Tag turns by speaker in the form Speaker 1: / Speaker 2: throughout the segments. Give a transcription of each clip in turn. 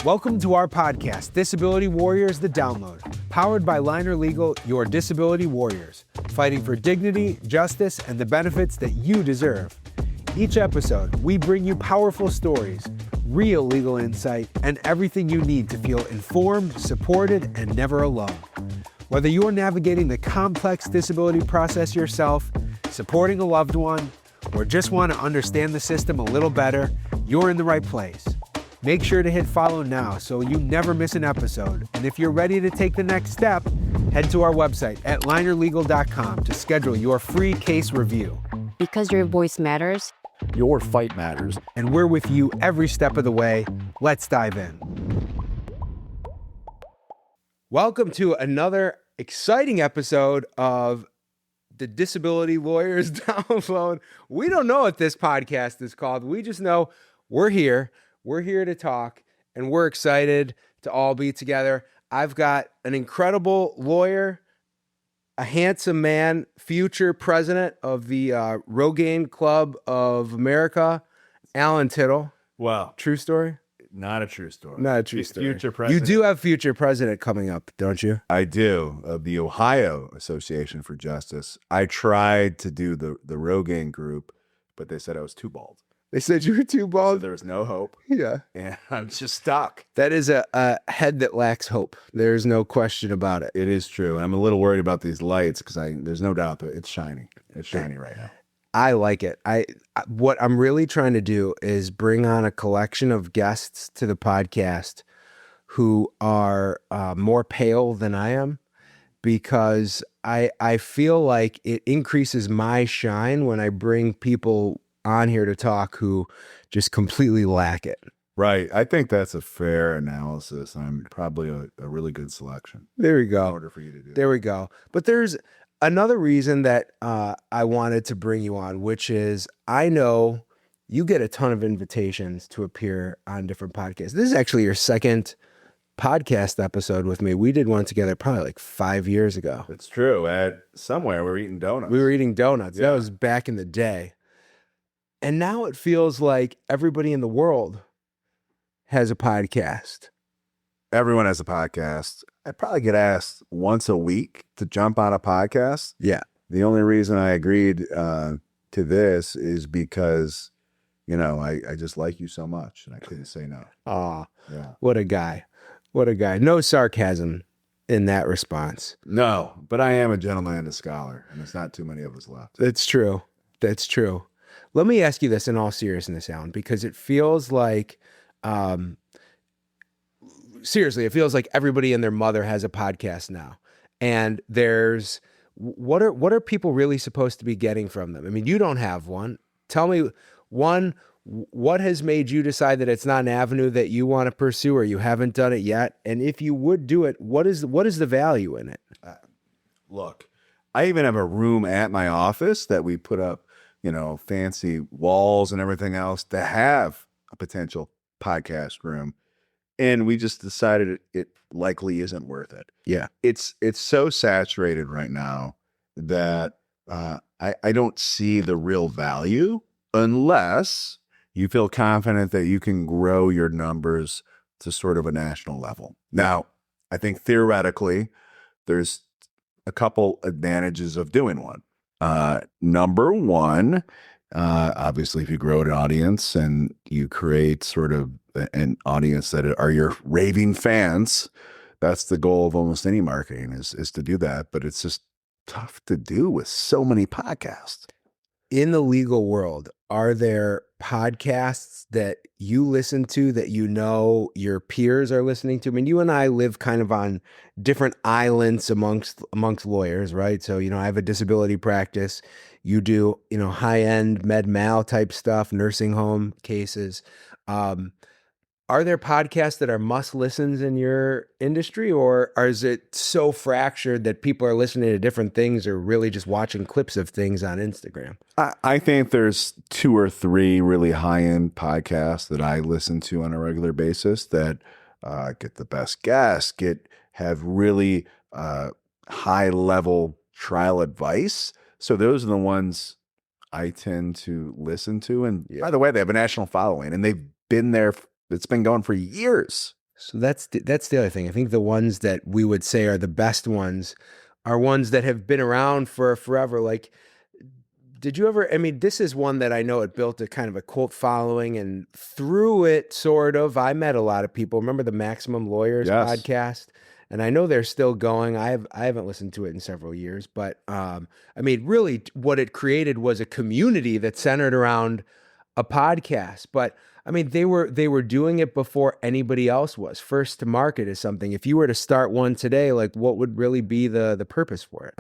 Speaker 1: Welcome to our podcast, Disability Warriors, The Download, powered by Liner Legal, your disability warriors, fighting for dignity, justice, and the benefits that you deserve. Each episode, we bring you powerful stories, real legal insight, and everything you need to feel informed, supported, and never alone. Whether you're navigating the complex disability process yourself, supporting a loved one, or just want to understand the system a little better, you're in the right place. Make sure to hit follow now so you never miss an episode. And if you're ready to take the next step, head to our website at linerlegal.com to schedule your free case review.
Speaker 2: Because your voice matters.
Speaker 3: Your fight matters.
Speaker 1: And we're with you every step of the way. Let's dive in. Welcome to another exciting episode of the Disability Lawyers Download. We don't know what this podcast is called. We just know we're here. We're here to talk, and we're excited to all be together. I've got an incredible lawyer, a handsome man, future president of the Rogaine Club of America, Allen Tittle.
Speaker 3: Wow.
Speaker 1: True story?
Speaker 3: Not a true story.
Speaker 1: Not a true story.
Speaker 3: Future president.
Speaker 1: You do have future president coming up, don't you?
Speaker 4: I do, of the Ohio Association for Justice. I tried to do the Rogaine group, but they said I was too bald.
Speaker 1: They said you were too
Speaker 4: So
Speaker 1: bald?
Speaker 4: there was no hope,
Speaker 1: Yeah.
Speaker 4: and I'm just stuck.
Speaker 1: That is a head that lacks hope. There's no question about it.
Speaker 4: It is true, and I'm a little worried about these lights because there's no doubt that it's shiny. It's shiny right now.
Speaker 1: I like it. What I'm really trying to do is bring on a collection of guests to the podcast who are more pale than I am, because I feel like it increases my shine when I bring people on here to talk who just completely lack it.
Speaker 4: Right. I think that's a fair analysis. I'm probably a really good selection.
Speaker 1: There we
Speaker 4: In
Speaker 1: go.
Speaker 4: order for you to do
Speaker 1: There we go. But there's another reason that I wanted to bring you on, which is I know you get a ton of invitations to appear on different podcasts. This is actually your second podcast episode with me. We did one together probably like 5 years ago.
Speaker 4: It's true. Somewhere we were eating donuts.
Speaker 1: We were eating donuts.
Speaker 4: Yeah.
Speaker 1: That was back in the day. And now it feels like everybody in the world has a podcast.
Speaker 4: Everyone has a podcast. I probably get asked once a week to jump on a podcast.
Speaker 1: Yeah.
Speaker 4: The only reason I agreed to this is because, I just like you so much, and I couldn't say no.
Speaker 1: Aw,
Speaker 4: Yeah.
Speaker 1: what a guy. What a guy. No sarcasm in that response.
Speaker 4: No, but I am a gentleman and a scholar, and there's not too many of us left.
Speaker 1: That's true. That's true. Let me ask you this in all seriousness, Alan, because it feels like, seriously, it feels like everybody and their mother has a podcast now. And what are people really supposed to be getting from them? I mean, you don't have one. Tell me, one, what has made you decide that it's not an avenue that you want to pursue, or you haven't done it yet? And if you would do it, what is the value in it?
Speaker 4: Look, I even have a room at my office that we put up, fancy walls and everything else to have a potential podcast room. And we just decided it likely isn't worth it.
Speaker 1: Yeah.
Speaker 4: It's so saturated right now that I don't see the real value unless you feel confident that you can grow your numbers to sort of a national level. Now, I think theoretically, there's a couple advantages of doing one. Number one, obviously, if you grow an audience and you create sort of an audience that are your raving fans, that's the goal of almost any marketing is to do that. But it's just tough to do with so many podcasts.
Speaker 1: In the legal world, are there podcasts that you listen to that your peers are listening to? I mean, you and I live kind of on different islands amongst lawyers, right? So, I have a disability practice. You do, high-end med mal type stuff, nursing home cases. Are there podcasts that are must listens in your industry, or is it so fractured that people are listening to different things or really just watching clips of things on Instagram?
Speaker 4: I think there's 2 or 3 really high-end podcasts that I listen to on a regular basis that get the best guests, have really high-level trial advice. So those are the ones I tend to listen to. And by the way, they have a national following, and they've been there. It's been going for years.
Speaker 1: So that's the other thing. I think the ones that we would say are the best ones are ones that have been around for forever. Like, did you ever? I mean, this is one that I know it built a kind of a cult following, and through it, sort of, I met a lot of people. Remember the Maximum Lawyers
Speaker 4: Yes.
Speaker 1: podcast? And I know they're still going. I haven't listened to it in several years, but I mean, really, what it created was a community that centered around a podcast. But I mean, they were doing it before anybody else was. First to market is something. If you were to start one today, like, what would really be the purpose for it?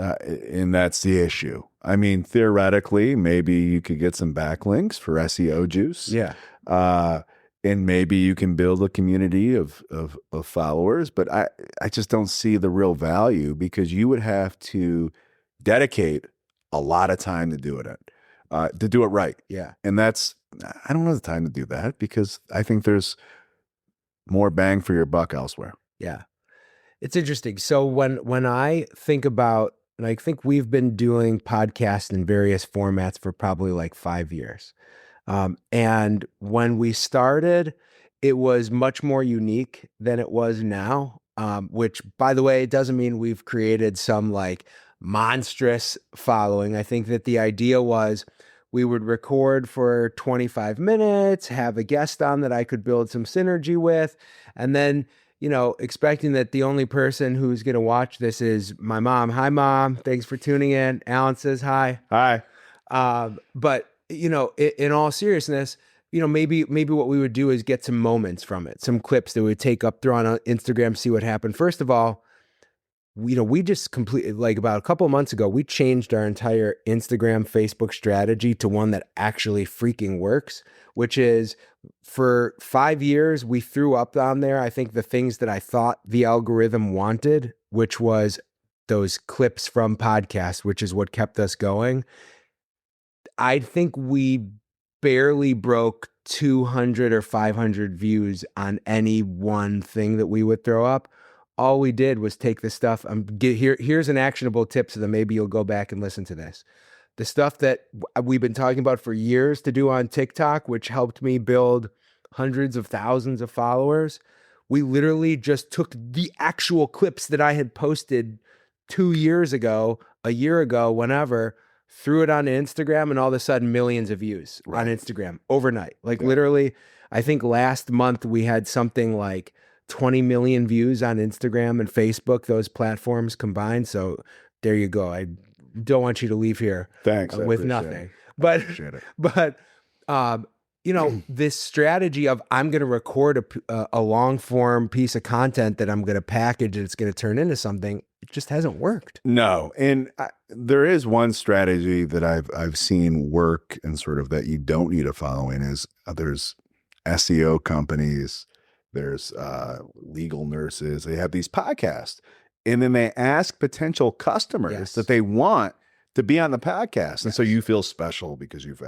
Speaker 4: And that's the issue. I mean, theoretically, maybe you could get some backlinks for SEO juice.
Speaker 1: Yeah.
Speaker 4: And maybe you can build a community of followers, but I just don't see the real value, because you would have to dedicate a lot of time to do it right.
Speaker 1: Yeah.
Speaker 4: And I don't have the time to do that, because I think there's more bang for your buck elsewhere.
Speaker 1: Yeah. It's interesting. So when I think about, and I think we've been doing podcasts in various formats for probably like 5 years. And when we started, it was much more unique than it was now, which, by the way, it doesn't mean we've created some like monstrous following. I think that the idea was we would record for 25 minutes, have a guest on that I could build some synergy with, and then, expecting that the only person who's going to watch this is my mom. Hi, Mom. Thanks for tuning in. Alan says hi.
Speaker 4: Hi.
Speaker 1: But in all seriousness, maybe what we would do is get some moments from it, some clips that we would take up, throw on Instagram, see what happened. First of all, we just completely, like, about a couple of months ago, we changed our entire Instagram, Facebook strategy to one that actually freaking works, which is, for 5 years, we threw up on there, I think, the things that I thought the algorithm wanted, which was those clips from podcasts, which is what kept us going. I think we barely broke 200 or 500 views on any one thing that we would throw up. All we did was take the stuff. Here's an actionable tip, so that maybe you'll go back and listen to this. The stuff that we've been talking about for years to do on TikTok, which helped me build hundreds of thousands of followers, we literally just took the actual clips that I had posted 2 years ago, a year ago, whenever, threw it on Instagram, and all of a sudden millions of views on Instagram overnight. Literally, I think last month we had something like 20 million views on Instagram and Facebook, those platforms combined. So there you go. I don't want you to leave here
Speaker 4: Thanks.
Speaker 1: with nothing. But this strategy of, I'm going to record a long form piece of content that I'm going to package and it's going to turn into something, it just hasn't worked.
Speaker 4: No. And there is one strategy that I've seen work, and sort of that you don't need a following, is there's SEO companies, there's legal nurses. They have these podcasts, and then they ask potential customers that they want to be on the podcast. And so you feel special because you've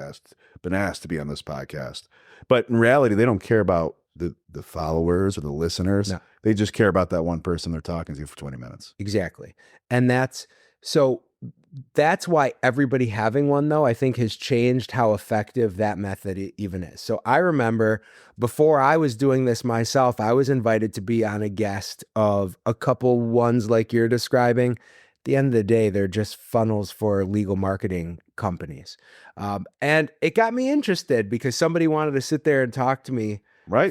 Speaker 4: been asked to be on this podcast. But in reality, they don't care about the followers or the listeners.
Speaker 1: No.
Speaker 4: They just care about that one person they're talking to for 20 minutes.
Speaker 1: Exactly. And that's why everybody having one, though, I think has changed how effective that method even is. So I remember before I was doing this myself, I was invited to be on a guest of a couple ones like you're describing. At the end of the day, they're just funnels for legal marketing companies. And it got me interested because somebody wanted to sit there and talk to me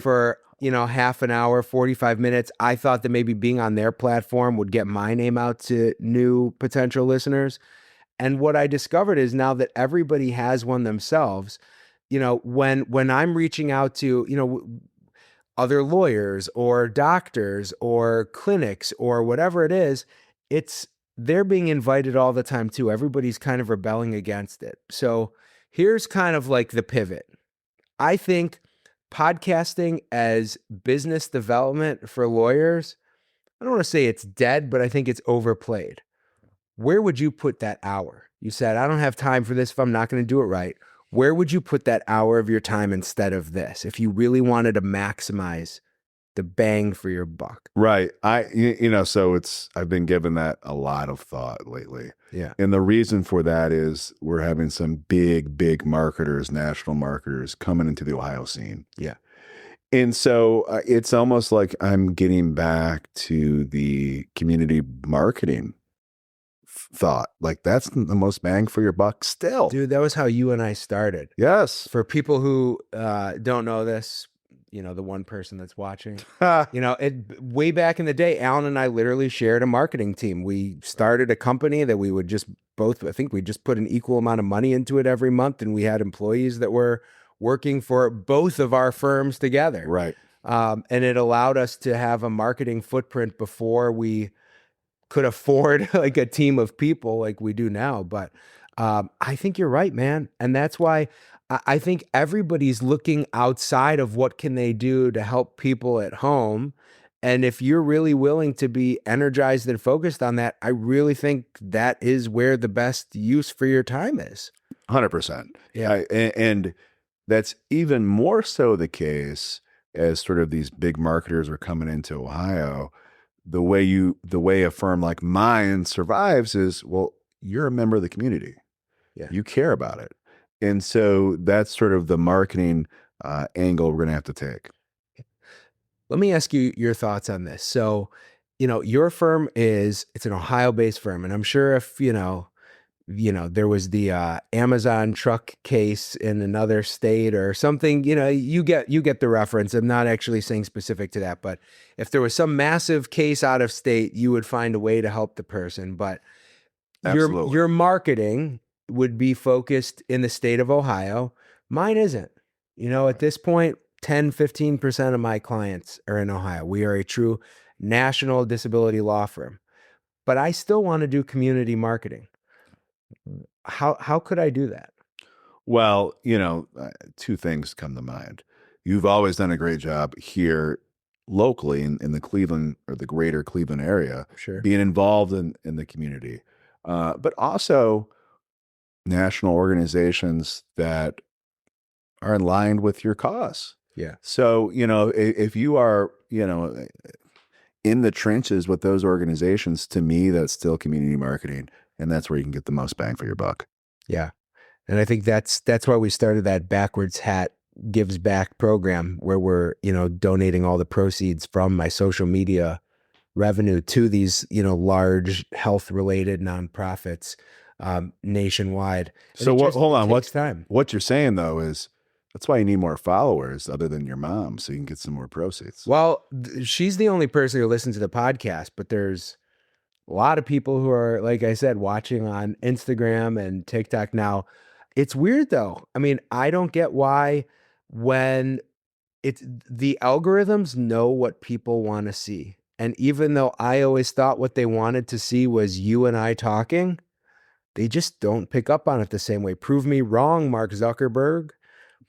Speaker 1: for half an hour, 45 minutes. I thought that maybe being on their platform would get my name out to new potential listeners. And what I discovered is, now that everybody has one themselves, when I'm reaching out to, other lawyers or doctors or clinics or whatever it is, they're being invited all the time too. Everybody's kind of rebelling against it. So here's kind of like the pivot. I think podcasting as business development for lawyers, I don't want to say it's dead, but I think it's overplayed. Where would you put that hour? You said, I don't have time for this if I'm not going to do it right. Where would you put that hour of your time instead of this, if you really wanted to maximize the bang for your buck?
Speaker 4: Right. So I've been given that a lot of thought lately.
Speaker 1: Yeah.
Speaker 4: And the reason for that is we're having some big marketers, national marketers, coming into the Ohio scene.
Speaker 1: Yeah.
Speaker 4: And so it's almost like I'm getting back to the community marketing thought. Like that's the most bang for your buck still.
Speaker 1: Dude, that was how you and I started.
Speaker 4: Yes.
Speaker 1: For people who don't know this, you know, the one person that's watching, you know, way back in the day, Allen and I literally shared a marketing team. We started a company that we would just both, I think we just put an equal amount of money into it every month. And we had employees that were working for both of our firms together.
Speaker 4: Right.
Speaker 1: And it allowed us to have a marketing footprint before we could afford like a team of people like we do now. But I think you're right, man. And that's why I think everybody's looking outside of what can they do to help people at home. And if you're really willing to be energized and focused on that, I really think that is where the best use for your time is.
Speaker 4: 100%.
Speaker 1: Yeah.
Speaker 4: And that's even more so the case as sort of these big marketers are coming into Ohio. The way a firm like mine survives is, well, you're a member of the community.
Speaker 1: Yeah.
Speaker 4: You care about it. And so that's sort of the marketing angle we're going to have to take.
Speaker 1: Let me ask you your thoughts on this. So, you know, your firm it's an Ohio-based firm, and I'm sure if, you know, there was the Amazon truck case in another state or something, you know, you get the reference. I'm not actually saying specific to that, but if there was some massive case out of state, you would find a way to help the person. But your marketing would be focused in the state of Ohio. Mine isn't. You know, at this point, 10, 15% of my clients are in Ohio. We are a true national disability law firm, but I still want to do community marketing. How could I do that?
Speaker 4: Well, you know, two things come to mind. You've always done a great job here locally in the Cleveland or the greater Cleveland area,
Speaker 1: Sure.
Speaker 4: being involved in the community, but also national organizations that are aligned with your cause.
Speaker 1: Yeah.
Speaker 4: So, you know, if you are, you know, in the trenches with those organizations, to me, that's still community marketing. And that's where you can get the most bang for your buck.
Speaker 1: Yeah. And I think that's why we started that Backwards Hat Gives Back program, where we're, you know, donating all the proceeds from my social media revenue to these, you know, large health related nonprofits nationwide. And
Speaker 4: So hold on,
Speaker 1: takes time.
Speaker 4: What you're saying though is that's why you need more followers other than your mom, so you can get some more proceeds.
Speaker 1: Well, she's the only person who listens to the podcast, but there's a lot of people who are, like I said, watching on Instagram and TikTok now. It's weird though. I mean, I don't get why when the algorithms know what people want to see. And even though I always thought what they wanted to see was you and I talking, they just don't pick up on it the same way. Prove me wrong, Mark Zuckerberg.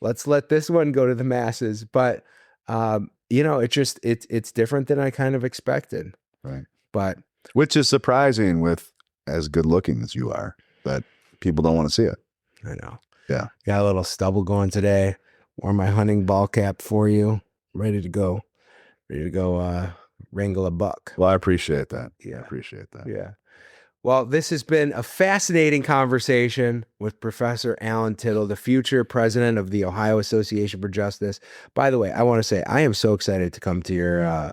Speaker 1: Let's let this one go to the masses. But, you know, it's different than I kind of expected.
Speaker 4: Right.
Speaker 1: But
Speaker 4: which is surprising with as good looking as you are, but people don't want to see it.
Speaker 1: I know.
Speaker 4: Yeah.
Speaker 1: Got a little stubble going today. Wore my hunting ball cap for you. Ready to go wrangle a buck.
Speaker 4: Well, I appreciate that.
Speaker 1: Yeah.
Speaker 4: I appreciate that.
Speaker 1: Yeah. Well, this has been a fascinating conversation with Professor Allen Tittle, the future president of the Ohio Association for Justice. By the way, I want to say I am so excited to come to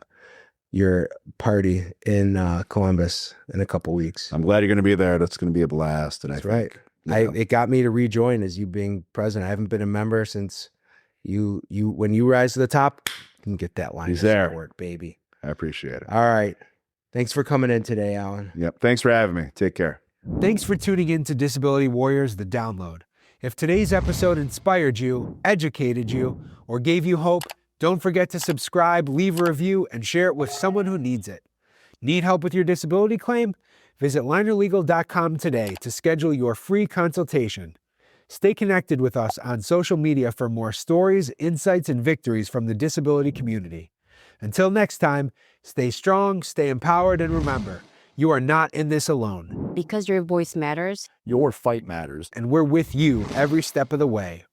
Speaker 1: your party in Columbus in a couple weeks.
Speaker 4: I'm glad you're going to be there. That's going to be a blast. And
Speaker 1: That's
Speaker 4: I
Speaker 1: right.
Speaker 4: think, yeah.
Speaker 1: It got me to rejoin as you being president. I haven't been a member since you when you rise to the top. You can get that line
Speaker 4: He's
Speaker 1: of
Speaker 4: there.
Speaker 1: support, baby.
Speaker 4: I appreciate it.
Speaker 1: All right. Thanks for coming in today, Allen.
Speaker 4: Yep. Thanks for having me. Take care.
Speaker 1: Thanks for tuning in to Disability Warriors, The Download. If today's episode inspired you, educated you, or gave you hope, don't forget to subscribe, leave a review, and share it with someone who needs it. Need help with your disability claim? Visit linerlegal.com today to schedule your free consultation. Stay connected with us on social media for more stories, insights, and victories from the disability community. Until next time, stay strong, stay empowered, and remember, you are not in this alone.
Speaker 2: Because your voice matters.
Speaker 3: Your fight matters.
Speaker 1: And we're with you every step of the way.